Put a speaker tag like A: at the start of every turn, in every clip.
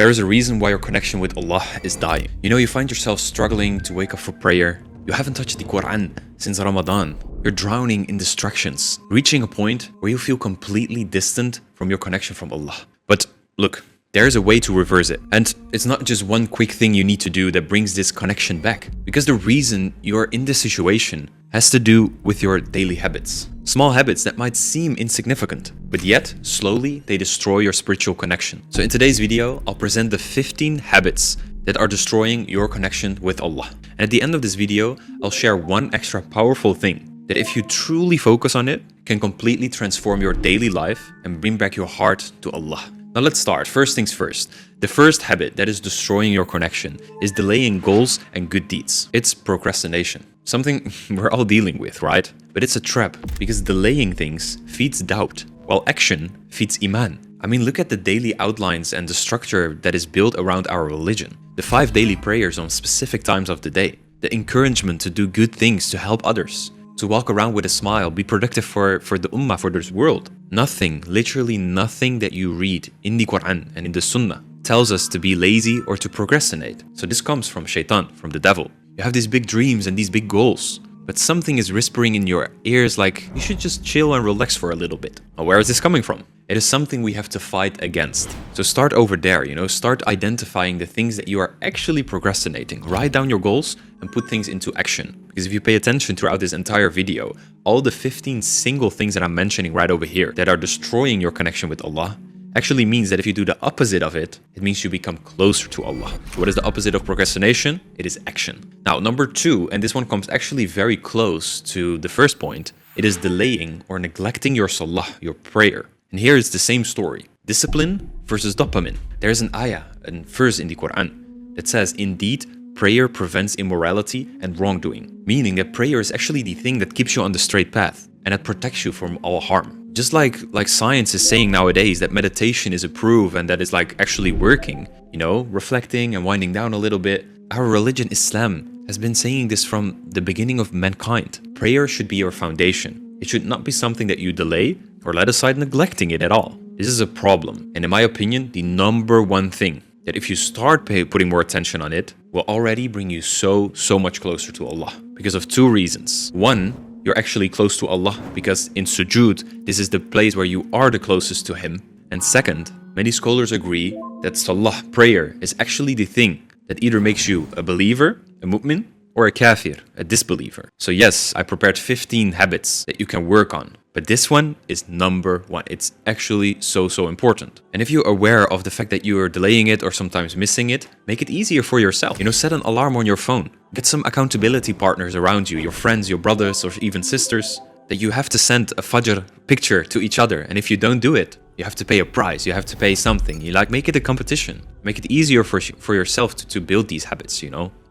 A: There is a reason why your connection with Allah is dying. You find yourself struggling to wake up for prayer. You haven't touched the Quran since Ramadan. You're drowning in distractions, reaching a point where you feel completely distant from your connection from Allah. But look, there's a way to reverse it. And it's not just one quick thing you need to do that brings this connection back. Because the reason you're in this situation has to do with your daily habits. Small habits that might seem insignificant, but yet, slowly, they destroy your spiritual connection. So in today's video, I'll present the 15 habits that are destroying your connection with Allah. And at the end of this video, I'll share one extra powerful thing that if you truly focus on it, can completely transform your daily life and bring back your heart to Allah. Now let's start. First things first. The first habit that is destroying your connection is delaying goals and good deeds. It's procrastination. Something we're all dealing with, right? But it's a trap because delaying things feeds doubt, while action feeds iman. I mean, look at the daily outlines and the structure that is built around our religion. The 5 daily prayers on specific times of the day. The encouragement to do good things to help others. To walk around with a smile, be productive for the ummah, for this world. Nothing, literally nothing that you read in the Quran and in the Sunnah tells us to be lazy or to procrastinate. So this comes from shaitan, from the devil. You have these big dreams and these big goals, but something is whispering in your ears like, you should just chill and relax for a little bit. Now, where is this coming from? It is something we have to fight against. So start over there, start identifying the things that you are actually procrastinating. Write down your goals and put things into action. Because if you pay attention throughout this entire video, all the 15 single things that I'm mentioning right over here that are destroying your connection with Allah actually means that if you do the opposite of it, it means you become closer to Allah. What is the opposite of procrastination? It is action. Now, number 2, and this one comes actually very close to the first point, it is delaying or neglecting your salah, your prayer. And here is the same story. Discipline versus dopamine. There is an ayah, a verse in the Quran that says, indeed, prayer prevents immorality and wrongdoing. Meaning that prayer is actually the thing that keeps you on the straight path and that protects you from all harm. Just like science is saying nowadays that meditation is a proof and that is actually working, reflecting and winding down a little bit. Our religion, Islam, has been saying this from the beginning of mankind. Prayer should be your foundation. It should not be something that you delay or let aside neglecting it at all. This is a problem. And in my opinion, the number one thing that if you start putting more attention on it, will already bring you so much closer to Allah. Because of 2 reasons. One, you're actually close to Allah because in sujood, this is the place where you are the closest to Him. And second, many scholars agree that salah, prayer, is actually the thing that either makes you a believer, a mu'min, or a kafir, a disbeliever. So yes, I prepared 15 habits that you can work on. But this one is number 1. It's actually so important. And if you're aware of the fact that you are delaying it or sometimes missing it, make it easier for yourself. Set an alarm on your phone. Get some accountability partners around you, your friends, your brothers, or even sisters, that you have to send a Fajr picture to each other. And if you don't do it, you have to pay a price. You have to pay something. Make it a competition. Make it easier for yourself to build these habits,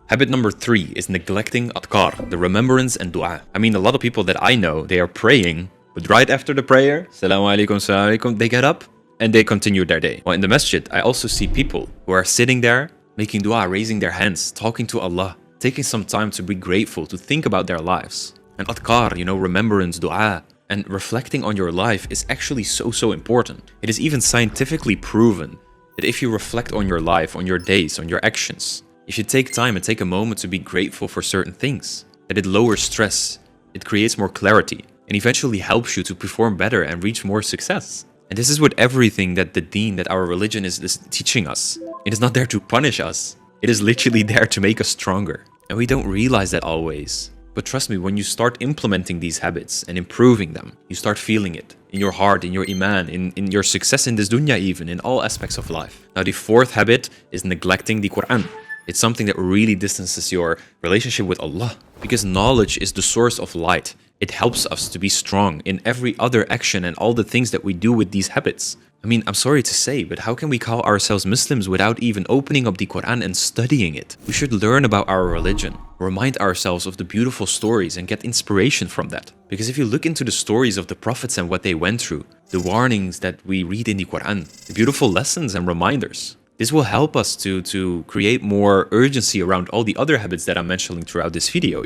A: Habit number 3 is neglecting adhkar, the remembrance and dua. I mean, a lot of people that I know, they are praying, but right after the prayer, Assalamu alaikum, Assalamu alaikum, they get up and they continue their day. Well, in the masjid, I also see people who are sitting there, making dua, raising their hands, talking to Allah, taking some time to be grateful, to think about their lives. And adhkar, remembrance, dua, and reflecting on your life is actually so important. It is even scientifically proven that if you reflect on your life, on your days, on your actions, if you take time and take a moment to be grateful for certain things, that it lowers stress, it creates more clarity, and eventually helps you to perform better and reach more success. And this is what everything that the deen, that our religion is teaching us. It is not there to punish us. It is literally there to make us stronger. And we don't realize that always. But trust me, when you start implementing these habits and improving them, you start feeling it in your heart, in your iman, in your success in this dunya even, in all aspects of life. Now the 4th habit is neglecting the Quran. It's something that really distances your relationship with Allah. Because knowledge is the source of light. It helps us to be strong in every other action and all the things that we do with these habits. I mean, I'm sorry to say, but how can we call ourselves Muslims without even opening up the Quran and studying it? We should learn about our religion, remind ourselves of the beautiful stories and get inspiration from that. Because if you look into the stories of the prophets and what they went through, the warnings that we read in the Quran, the beautiful lessons and reminders, this will help us to create more urgency around all the other habits that I'm mentioning throughout this video,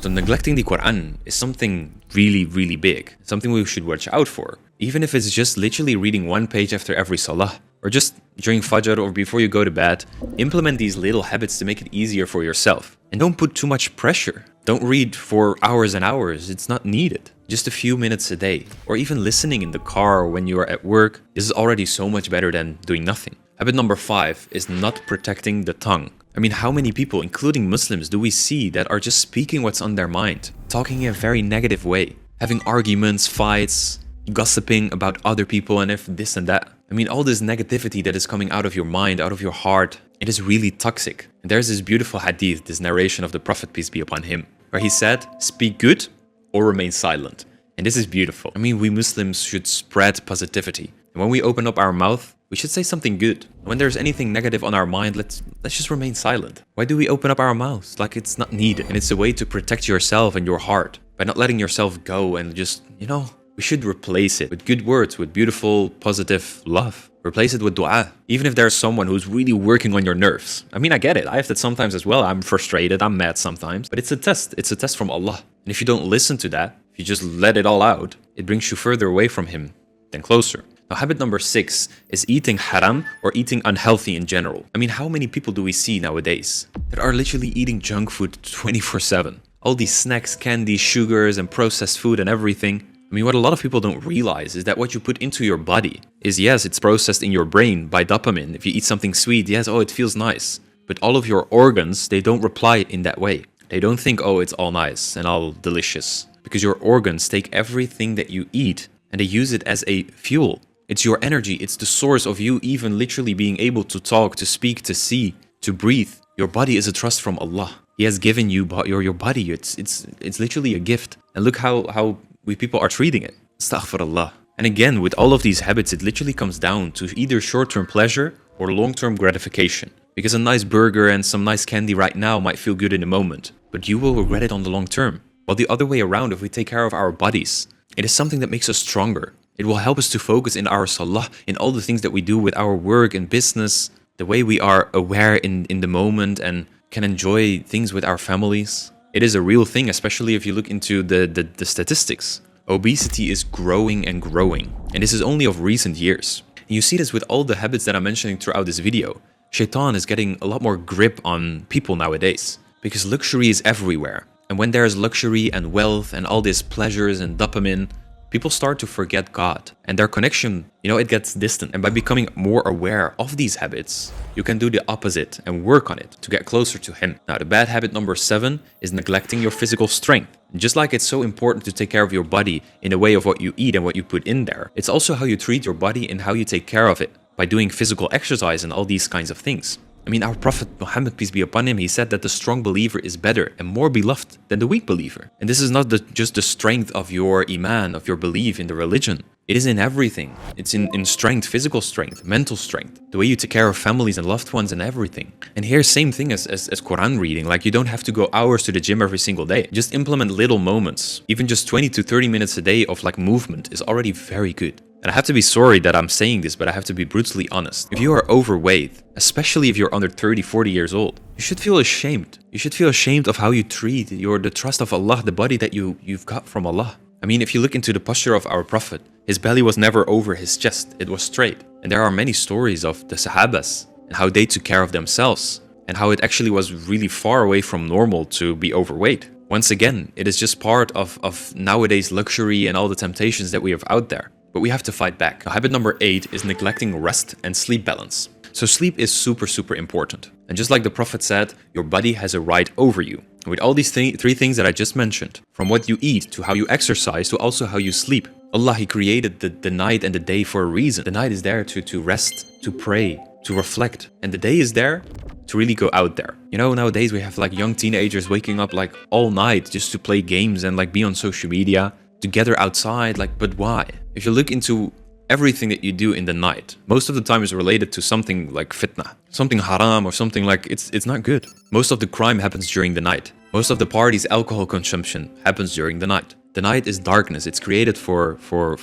A: So neglecting the Quran is something really big, something we should watch out for. Even if it's just literally reading 1 page after every salah, or just during Fajr or before you go to bed, implement these little habits to make it easier for yourself. And don't put too much pressure. Don't read for hours and hours, it's not needed. Just a few minutes a day, or even listening in the car or when you are at work. This is already so much better than doing nothing. Habit number 5 is not protecting the tongue. I mean, how many people, including Muslims, do we see that are just speaking what's on their mind, talking in a very negative way, having arguments, fights, gossiping about other people and if this and that. I mean, all this negativity that is coming out of your mind, out of your heart, it is really toxic. And there's this beautiful hadith, this narration of the Prophet, peace be upon him, where he said, speak good or remain silent. And this is beautiful. I mean, we Muslims should spread positivity. And when we open up our mouth, we should say something good. When there's anything negative on our mind, let's just remain silent. Why do we open up our mouths? Like it's not needed. And it's a way to protect yourself and your heart by not letting yourself go and just, we should replace it with good words, with beautiful, positive love. Replace it with dua. Even if there's someone who's really working on your nerves. I mean, I get it. I have that sometimes as well. I'm frustrated. I'm mad sometimes. But it's a test. It's a test from Allah. And if you don't listen to that, if you just let it all out, it brings you further away from Him than closer. Now, habit number 6 is eating haram or eating unhealthy in general. I mean, how many people do we see nowadays that are literally eating junk food 24/7? All these snacks, candy, sugars, and processed food and everything. I mean, what a lot of people don't realize is that what you put into your body is, yes, it's processed in your brain by dopamine. If you eat something sweet, yes, oh, it feels nice. But all of your organs, they don't reply in that way. They don't think, oh, it's all nice and all delicious. Because your organs take everything that you eat and they use it as a fuel. It's your energy. It's the source of you even literally being able to talk, to speak, to see, to breathe. Your body is a trust from Allah. He has given you your body. It's literally a gift. And look how we people are treating it. Astaghfirullah. And again, with all of these habits, it literally comes down to either short-term pleasure or long-term gratification. Because a nice burger and some nice candy right now might feel good in the moment, but you will regret it on the long term. While the other way around, if we take care of our bodies, it is something that makes us stronger. It will help us to focus in our salah, in all the things that we do with our work and business, the way we are aware in the moment and can enjoy things with our families. It is a real thing, especially if you look into the statistics. Obesity is growing and growing, and this is only of recent years. And you see this with all the habits that I'm mentioning throughout this video. Shaitan is getting a lot more grip on people nowadays, because luxury is everywhere. And when there is luxury and wealth and all these pleasures and dopamine, people start to forget God, and their connection, it gets distant. And by becoming more aware of these habits, you can do the opposite and work on it to get closer to Him. Now, the bad habit number 7 is neglecting your physical strength. And just like it's so important to take care of your body in the way of what you eat and what you put in there, it's also how you treat your body and how you take care of it by doing physical exercise and all these kinds of things. I mean, our Prophet Muhammad, peace be upon him, he said that the strong believer is better and more beloved than the weak believer. And this is not just the strength of your iman, of your belief in the religion. It is in everything. It's in strength, physical strength, mental strength, the way you take care of families and loved ones and everything. And here, same thing as Quran reading. Like, you don't have to go hours to the gym every single day. Just implement little moments. Even just 20 to 30 minutes a day of movement is already very good. And I have to be sorry that I'm saying this, but I have to be brutally honest. If you are overweight, especially if you're under 30, 40 years old, you should feel ashamed. You should feel ashamed of how you treat the trust of Allah, the body that you've got from Allah. I mean, if you look into the posture of our Prophet, his belly was never over his chest. It was straight. And there are many stories of the Sahabas and how they took care of themselves and how it actually was really far away from normal to be overweight. Once again, it is just part of nowadays luxury and all the temptations that we have out there. But we have to fight back. Now, habit number 8 is neglecting rest and sleep balance. So sleep is super, super important. And just like the Prophet said, your body has a right over you. And with all these three things that I just mentioned, from what you eat to how you exercise to also how you sleep, Allah, He created the night and the day for a reason. The night is there to rest, to pray, to reflect. And the day is there to really go out there. Nowadays we have young teenagers waking up all night just to play games and be on social media, to gather outside, but why? If you look into everything that you do in the night, most of the time is related to something like fitna, something haram or something it's not good. Most of the crime happens during the night. Most of the parties, alcohol consumption happens during the night. The night is darkness. It's created for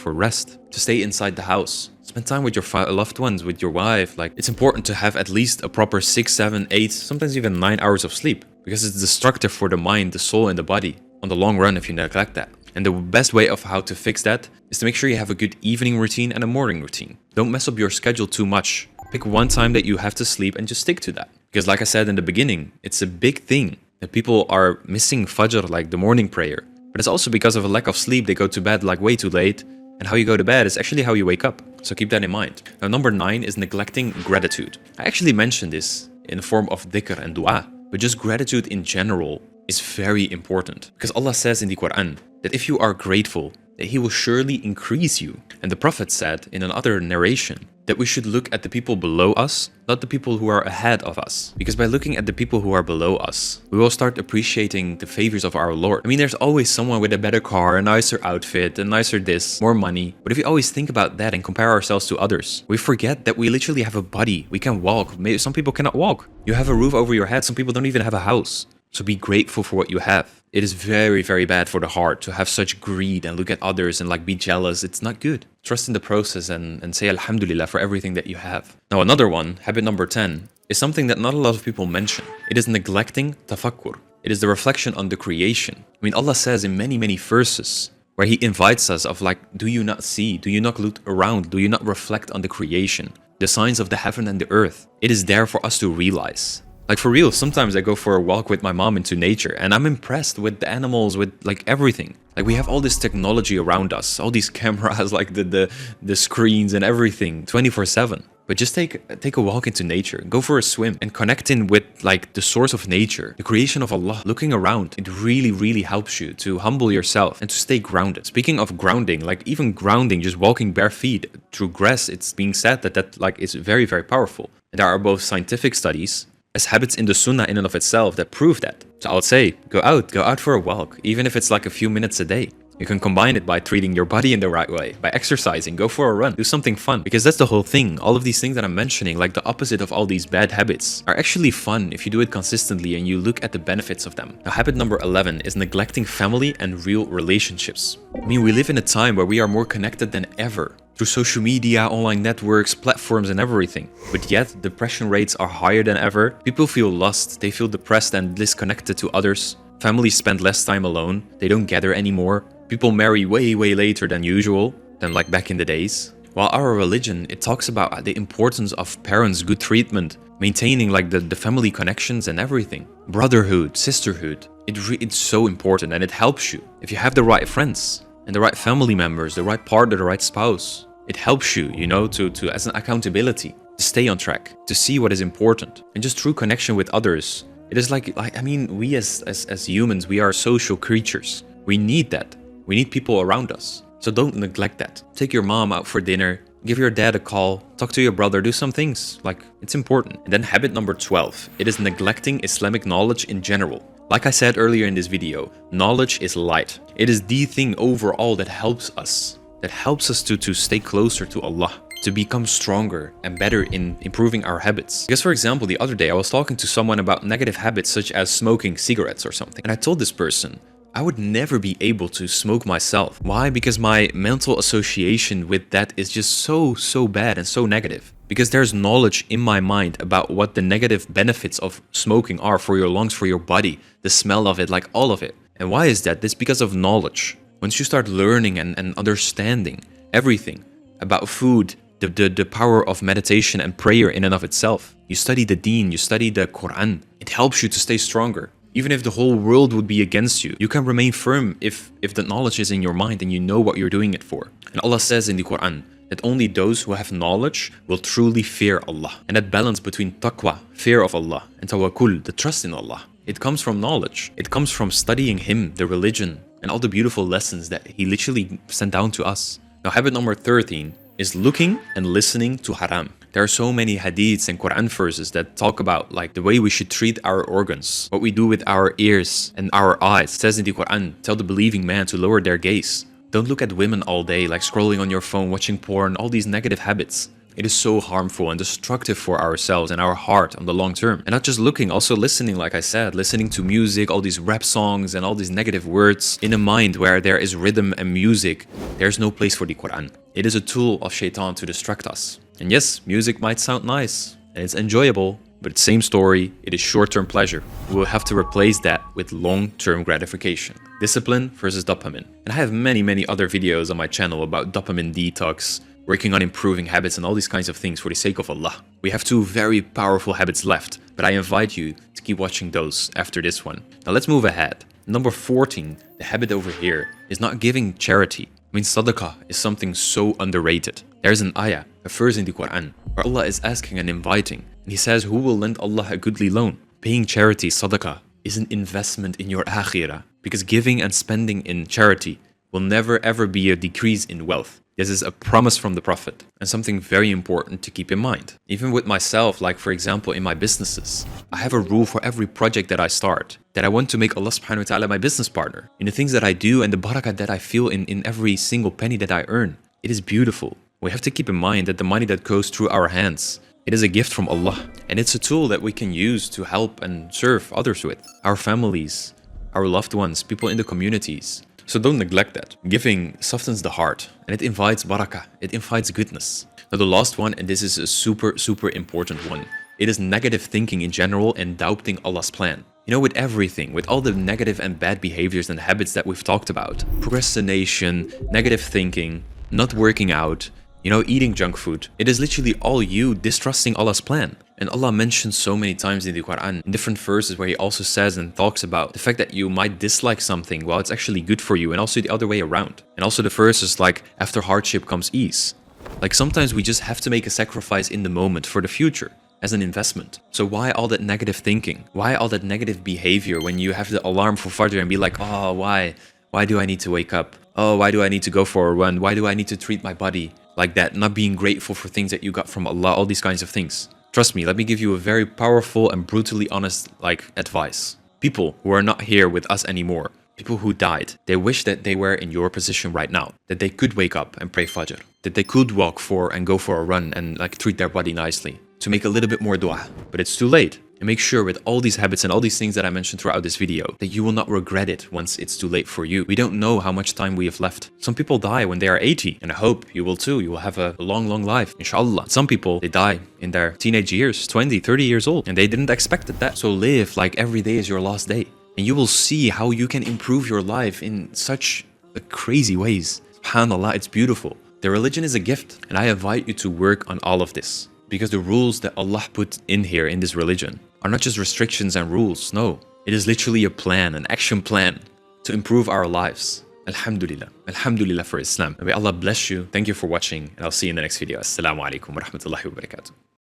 A: rest, to stay inside the house. Spend time with your loved ones, with your wife. It's important to have at least a proper 6, 7, 8, sometimes even 9 hours of sleep, because it's destructive for the mind, the soul, and the body on the long run if you neglect that. And the best way of how to fix that is to make sure you have a good evening routine and a morning routine. Don't mess up your schedule too much. Pick one time that you have to sleep and just stick to that. Because like I said in the beginning, it's a big thing that people are missing Fajr, like the morning prayer. But it's also because of a lack of sleep. They go to bed like way too late. And how you go to bed is actually how you wake up. So keep that in mind. Now, number 9 is neglecting gratitude. I actually mentioned this in the form of dhikr and dua. But just gratitude in general is very important. Because Allah says in the Quran that if you are grateful, that He will surely increase you. And the Prophet said in another narration that we should look at the people below us, not the people who are ahead of us. Because by looking at the people who are below us, we will start appreciating the favors of our Lord. I mean, there's always someone with a better car, a nicer outfit, a nicer this, more money. But if we always think about that and compare ourselves to others, we forget that we literally have a body. We can walk. Maybe some people cannot walk. You have a roof over your head. Some people don't even have a house. So be grateful for what you have. It is very, very bad for the heart to have such greed and look at others and like be jealous. It's not good. Trust in the process and say Alhamdulillah for everything that you have. Now another one, habit number 10, is something that not a lot of people mention. It is neglecting tafakkur. It is the reflection on the creation. I mean, Allah says in many, many verses where He invites us of like, do you not see? Do you not look around? Do you not reflect on the creation? The signs of the heaven and the earth. It is there for us to realize. Like for real, sometimes I go for a walk with my mom into nature and I'm impressed with the animals, with like everything. Like we have all this technology around us, all these cameras, like the screens and everything 24/7. But just take a walk into nature, go for a swim and connect in with like the source of nature, the creation of Allah, looking around. It really, really helps you to humble yourself and to stay grounded. Speaking of grounding, like even grounding, just walking bare feet through grass, it's being said that like is very, very powerful. And there are both scientific studies as habits in the sunnah in and of itself that prove that. So I would say, go out for a walk, even if it's like a few minutes a day. You can combine it by treating your body in the right way, by exercising, go for a run, do something fun. Because that's the whole thing. All of these things that I'm mentioning, like the opposite of all these bad habits, are actually fun if you do it consistently and you look at the benefits of them. Now, habit number 11 is neglecting family and real relationships. I mean, we live in a time where we are more connected than ever, through social media, online networks, platforms and everything. But yet, depression rates are higher than ever. People feel lost, they feel depressed and disconnected to others. Families spend less time alone, they don't gather anymore. People marry way later than usual, than like back in the days. While our religion, it talks about the importance of parents' good treatment, maintaining like the family connections and everything. Brotherhood, sisterhood, it's so important and it helps you. If you have the right friends, and the right family members, the right partner, the right spouse, it helps you, you know, to as an accountability, to stay on track, to see what is important, and just true connection with others. It is like I mean, we as humans, we are social creatures. We need that. We need people around us. So don't neglect that. Take your mom out for dinner, give your dad a call, talk to your brother, do some things. Like, it's important. And then habit number 12, it is neglecting Islamic knowledge in general. Like I said earlier in this video, knowledge is light. It is the thing overall that helps us to stay closer to Allah, to become stronger and better in improving our habits. Because for example, the other day I was talking to someone about negative habits such as smoking cigarettes or something. And I told this person, I would never be able to smoke myself. Why? Because my mental association with that is just so bad and so negative. Because there's knowledge in my mind about what the negative benefits of smoking are for your lungs, for your body, the smell of it, like all of it. And why is that? This because of knowledge. Once you start learning and understanding everything about food, the power of meditation and prayer in and of itself, you study the deen, you study the Quran, it helps you to stay stronger. Even if the whole world would be against you, you can remain firm if the knowledge is in your mind and you know what you're doing it for. And Allah says in the Quran that only those who have knowledge will truly fear Allah. And that balance between taqwa, fear of Allah, and tawakkul, the trust in Allah, it comes from knowledge. It comes from studying Him, the religion, and all the beautiful lessons that He literally sent down to us. Now, habit number 13 is looking and listening to haram. There are so many hadiths and Quran verses that talk about like the way we should treat our organs, what we do with our ears and our eyes. It says in the Quran, tell the believing man to lower their gaze. Don't look at women all day, like scrolling on your phone, watching porn, all these negative habits. It is so harmful and destructive for ourselves and our heart on the long term. And not just looking, also listening, like I said, listening to music, all these rap songs and all these negative words. In a mind where there is rhythm and music, there's no place for the Quran. It is a tool of shaitan to distract us. And yes, music might sound nice and it's enjoyable, But same story, it is short-term pleasure. We will have to replace that with long-term gratification. Discipline versus dopamine. And I have many other videos on my channel about dopamine detox, working on improving habits and all these kinds of things for the sake of Allah. We have 2 very powerful habits left, but I invite you to keep watching those after this one. Now let's move ahead. Number 14, the habit over here, is not giving charity. I mean, sadaqah is something so underrated. There's an ayah, a verse in the Quran, where Allah is asking and inviting, and He says, who will lend Allah a goodly loan? Paying charity, sadaqah, is an investment in your akhirah, because giving and spending in charity will never ever be a decrease in wealth. This is a promise from the Prophet and something very important to keep in mind. Even with myself, like for example in my businesses, I have a rule for every project that I start, that I want to make Allah subhanahu wa ta'ala my business partner. In the things that I do and the barakah that I feel in every single penny that I earn, it is beautiful. We have to keep in mind that the money that goes through our hands, it is a gift from Allah, and it's a tool that we can use to help and serve others with. Our families, our loved ones, people in the communities. So don't neglect that. Giving softens the heart and it invites barakah, it invites goodness. Now the last one, and this is a super important one, it is negative thinking in general and doubting Allah's plan. You know, with everything, with all the negative and bad behaviors and habits that we've talked about, procrastination, negative thinking, not working out, you know, eating junk food, it is literally all you distrusting Allah's plan. And Allah mentions so many times in the Quran, in different verses where He also says and talks about the fact that you might dislike something while it's actually good for you, and also the other way around. And also the verses like, after hardship comes ease. Like sometimes we just have to make a sacrifice in the moment for the future as an investment. So why all that negative thinking? Why all that negative behavior when you have the alarm for Fajr and be like, oh, why? Why do I need to wake up? Oh, why do I need to go for a run? Why do I need to treat my body like that? Not being grateful for things that you got from Allah, all these kinds of things. Trust me, let me give you a very powerful and brutally honest advice. People who are not here with us anymore, people who died, they wish that they were in your position right now, that they could wake up and pray Fajr, that they could walk for and go for a run and treat their body nicely, to make a little bit more dua. But it's too late. And make sure with all these habits and all these things that I mentioned throughout this video, that you will not regret it once it's too late for you. We don't know how much time we have left. Some people die when they are 80, and I hope you will too. You will have a long life, inshallah. Some people, they die in their teenage years, 20, 30 years old, and they didn't expect that. So live like every day is your last day. And you will see how you can improve your life in such crazy ways. SubhanAllah, it's beautiful. The religion is a gift, and I invite you to work on all of this. Because the rules that Allah put in here in this religion are not just restrictions and rules, no. It is literally a plan, an action plan to improve our lives. Alhamdulillah. Alhamdulillah for Islam. May Allah bless you. Thank you for watching, and I'll see you in the next video. Assalamu alaikum wa rahmatullahi wa barakatuh.